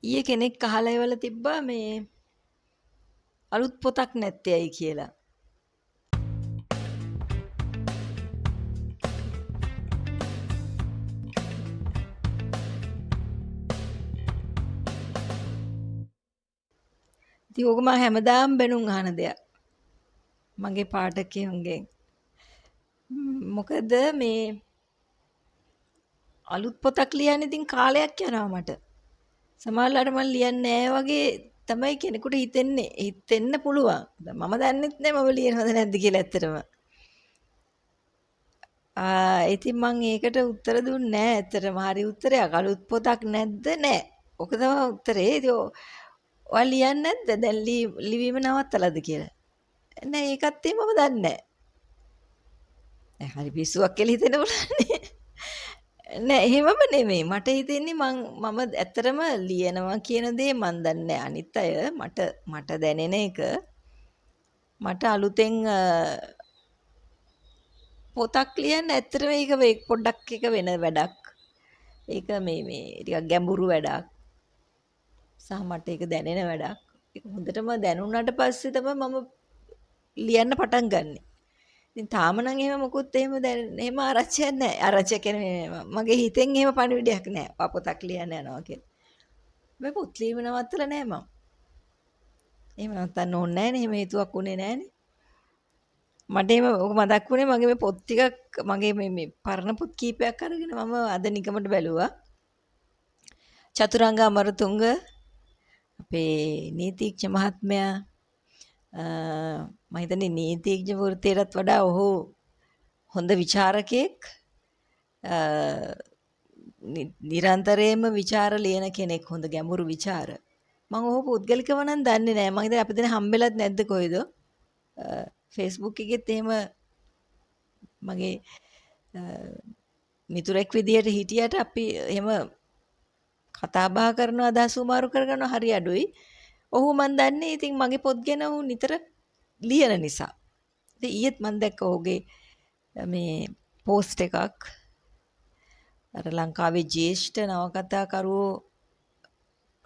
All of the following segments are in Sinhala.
ඊයේ කෙනෙක් අහලා ඉවල තිබ්බා මේ අලුත් පොතක් නැත්තේ ඇයි කියලා. ඉතින් ඕක මම හැමදාම බැනුම් අහන දෙයක්. මගේ පාඨකයන්ගෙන්. මොකද මේ අලුත් පොතක් ලියන්න ඉතින් කාලයක් යනවා මට. සමහරවිට මම ලියන්නේ නැහැ වගේ තමයි කෙනෙකුට හිතෙන්න පුළුවන්. මම දන්නෙත් නැහැ මම ලියනවද නැද්ද කියලා ඇත්තටම. ඉතින් මම ඒකට උත්තර දුන්නේ නැහැ ඇත්තටම. හරි උත්තරයක්. අලුත් පොතක් නැද්ද? නැහැ. ඔක තමයි උත්තරේ. ඉතින් ඔයා ලියන්නේ නැද්ද? දැන් ලිවීම නවත්තලාද කියලා. නෑ ඒකත් මම දන්නේ නැහැ. හරි පිස්සුවක් කියලා හිතෙන්න පුළුවන්නේ. නෑ එහෙමම නෙමෙයි. මට හිතෙන්නේ මම ඇත්තටම ලියනවා කියන දේ මන් දන්නේ අනිත් අය මට දැනෙන එක මට අලුතෙන් පොතක් ලියන්න ඇත්තටම ඒක පොඩ්ඩක් එක වෙන වැඩක්. ඒක මේ ටිකක් ගැඹුරු වැඩක්. සහ මට ඒක දැනෙන වැඩක්. ඒක හොඳටම දැනුණාට පස්සේ තමයි මම ලියන්න පටන් ගන්නෙ. ඉතින් තාම නම් එහෙම මොකුත් එහෙම ආරච්චියක් නැහැ. ආරච්චිය කියන්නේ මගේ හිතෙන් එහෙම පණිවිඩයක් නැහැ. පොතක් ලියන්න යනවා කියලා. මේ පොත් ලියීම නවත්තලා නැහැ මම. එහෙම නවත්තන්න ඕනේ නැහැනේ. එහෙම හේතුවක් උනේ නැහැනේ. මට එහෙම ඔක මතක් වුණේ මගේ මේ පොත් ටිකක් මගේ මේ පරණ පොත් කීපයක් අරගෙන මම අද නිකමට බැලුවා. චතුරංග අමරතුංග අපේ නීතිඥ මහත්මයා මම හිතන්නේ නීතිඥ වෘත්තියටත් වඩා ඔහු හොඳ විචාරකයෙක් නිරන්තරයෙන්ම විචාර ලියන කෙනෙක් හොඳ ගැඹුරු විචාර මම ඔහු පුද්ගලිකව නම් දන්නේ නැහැ මම හිතන්නේ අපි දැන් හම්බෙලත් නැද්ද කොයිද Facebook එකෙත් එහෙම මගේ මිතුරෙක් විදියට හිටියට අපි එහෙම කතා බහ කරනවා අදහස් උමාරු කරගන්නවා හරි අඩුයි. ඔහු මන් දන්නේ ඉතින් මගේ පොත් ගැන ඔහු නිතර ලියන නිසා. ඉතින් ඊයේත් මම දැක්ක ඔහුගේ මේ පෝස්ට් එකක් අර ලංකාවේ ජ්‍යෙෂ්ඨ නවකතාකරුවෝ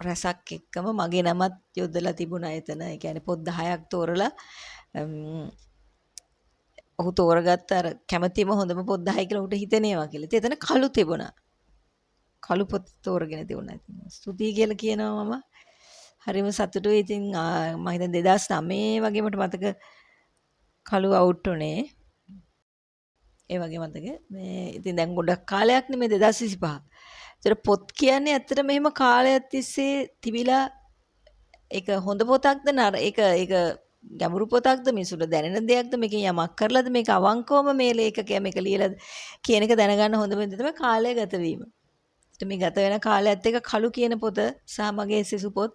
රසක් එක්කම මගේ නමත් යොදලා තිබුණා එතන. ඒ කියන්නේ පොත් 10ක් තෝරලා ඔහු තෝරගත්ත අර කැමැතිම හොඳම පොත් 10 කියලා උට හිතෙනවා කියලා. ඉතින් එතන කළු තිබුණා. කළු පොත් තෝරගෙන තිබුණා. ඉතින් ස්තුතියි කියලා කියනවා මම. හරිම සතුටුයි. ඉතින් මම හිතන්නේ 2009 වගේ මට මතක කළු අවුට් උනේ. ඒ වගේ මතක. මේ ඉතින් දැන් ගොඩක් කාලයක් නෙමෙයි 2025. ඒතර පොත් කියන්නේ ඇත්තට මෙහෙම කාලයක් තිස්සේ තිබිලා ඒක හොඳ පොතක්ද ඒක ගැඹුරු පොතක්ද මිනිසුන්ට දැනෙන දෙයක්ද මේකෙන් යමක් කරලාද මේක අවංකවම මේ ලේඛකයා මේක ලියලාද කියන එක දැනගන්න හොඳම දේ තමයි කාලය ගත වීම. මේ ගත වෙන කාලයත් එක්ක කළු කියන පොත සහ මගේ සිසු පොත්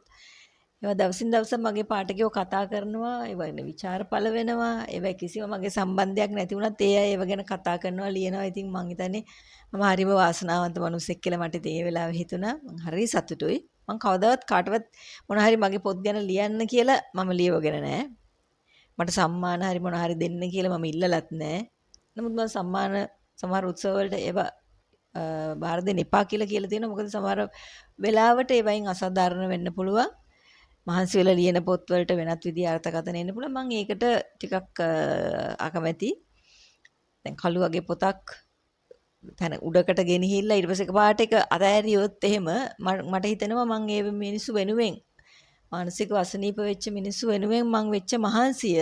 ඒවා දවසින් දවස මගේ පාඨකයෝ කතා කරනවා ඒවා ගැන ਵਿਚාර පළ වෙනවා ඒවා කිසිම මගේ සම්බන්ධයක් නැති වුණත් ඒ අය ඒව ගැන කතා කරනවා ලියනවා ඉතින් මං හිතන්නේ මම හරිම වාසනාවන්ත මිනිස්සෙක් කියලා මට ඒ වෙලාවේ හිතුණා මං හරි සතුටුයි මං කවදාවත් කාටවත් මොන හරි මගේ පොත් ගැන ලියන්න කියලා මම ලියවගෙන නැහැ මට සම්මාන හරි මොන හරි දෙන්න කියලා මම ඉල්ලලත් නැහැ නමුත් මම සම්මාන සමහර උත්සව වලට ඒවා බාර දෙන්න එපා කියලා තියෙනවා මොකද සමහර වෙලාවට ඒවයින් අසාධාරණ වෙන්න පුළුවන් මහන්සි වෙලා ලියන පොත් වලට වෙනත් විදිහ අර්ථකථන එන්න පුළුවන් මම ඒකට ටිකක් අකමැති දැන් කළු වගේ පොතක් තන උඩකට ගෙනහිල්ලා ඊට පස්සේ එකපාරට එක අතෑරියොත් එහෙම මට හිතෙනවා මම ඒ මිනිස්සු වෙනුවෙන් මානසික අසනීප වෙච්ච මිනිස්සු වෙනුවෙන් මම වෙච්ච මහන්සිය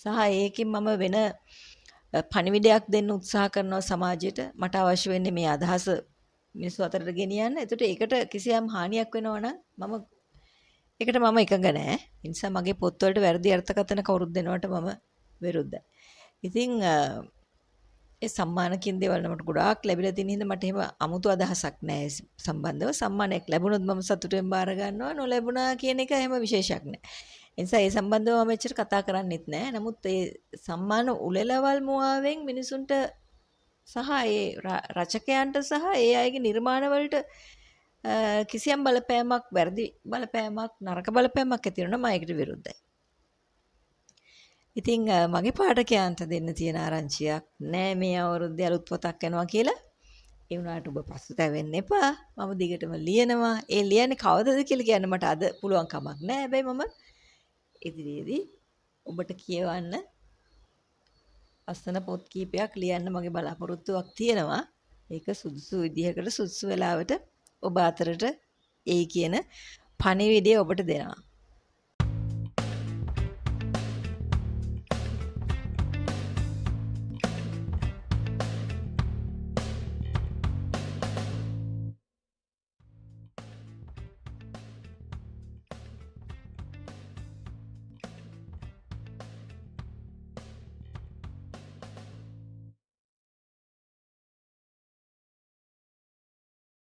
සහ ඒකෙන් මම වෙන පණිවිඩයක් දෙන්න උත්සාහ කරනවා සමාජයට මට අවශ්‍ය වෙන්නේ මේ අදහස මිනිස්සු අතරට ගෙනියන්න. ඒකට ඒකට කිසියම් හානියක් වෙනවා නම් ඒකට මම එකඟ නැහැ. ඒ නිසා මගේ පොත්වලට වැරදි අර්ථකථන කවුරුත් දෙනවට මම විරුද්ධයි. ඉතින් ඒ සම්මානකින් දේවල් මට ගොඩාක් ලැබිලා තියෙන හින්දා මට එහෙම 아무තු අදහසක් නැහැ සම්බන්ධව. සම්මානයක් ලැබුණොත් මම සතුටෙන් බාර ගන්නවා. නොලැබුණා කියන එක එහෙම විශේෂයක් නැහැ. ඒ නිසා ඒ සම්බන්ධව මම එච්චර කතා කරන්නෙත් නැහැ. නමුත් ඒ සම්මාන උළෙලවල් මුවාවෙන් මිනිසුන්ට සහ ඒ රචකයන්ට සහ ඒ අයගේ නිර්මාණ වලට කිසියම් බලපෑමක් වැරදි බලපෑමක් නරක බලපෑමක් ඇති වෙනවා මම ඒකට විරුද්ධයි. ඉතින් මගේ පාඨකයන්ට දෙන්න තියෙන ආරංචියක් නෑ මේ අවුරුද්දේ අලුත් පොතක් එනවා කියලා. ඒ වුණාට ඔබ පසුතැවෙන්න එපා. මම දිගටම ලියනවා. ඒ ලියන්නේ කවදද කියලා කියන්න මට අද පුළුවන් කමක් නැහැ. හැබැයි මම ඉදිරියේදී ඔබට කියවන්න ලස්සන පොත් කීපයක් ලියන්න මගේ බලාපොරොත්තුවක් තියෙනවා. ඒක සුදුසු විදිහකට සුදුසු වෙලාවට ඔබ අතරට එයි කියන පණිවිඩය ඔබට දෙනවා.